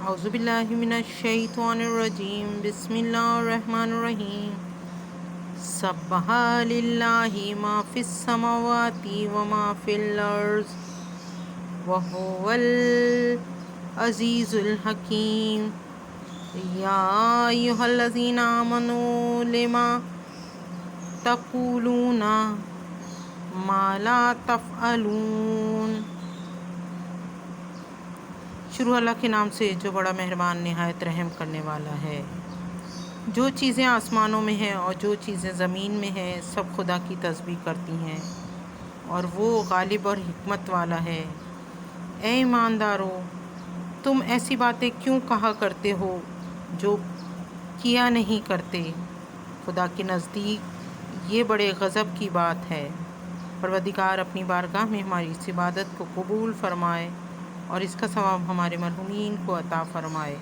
اعوذ باللہ من الشیطان الرجیم بسم اللہ الرحمن الرحیم سبح للہ ما فی السماوات وما فی الارض وہو العزیز الحکیم یا ایہا الذین آمنوا لما تقولون ما لا تفعلون۔ شروع اللہ کے نام سے جو بڑا مہربان نہایت رحم کرنے والا ہے۔ جو چیزیں آسمانوں میں ہیں اور جو چیزیں زمین میں ہیں سب خدا کی تسبیح کرتی ہیں اور وہ غالب اور حکمت والا ہے۔ اے ایماندارو، تم ایسی باتیں کیوں کہا کرتے ہو جو کیا نہیں کرتے؟ خدا کے نزدیک یہ بڑے غضب کی بات ہے۔ پروردگار اپنی بارگاہ میں ہماری اس عبادت کو قبول فرمائے اور اس کا ثواب ہمارے مرحومین کو عطا فرمائے۔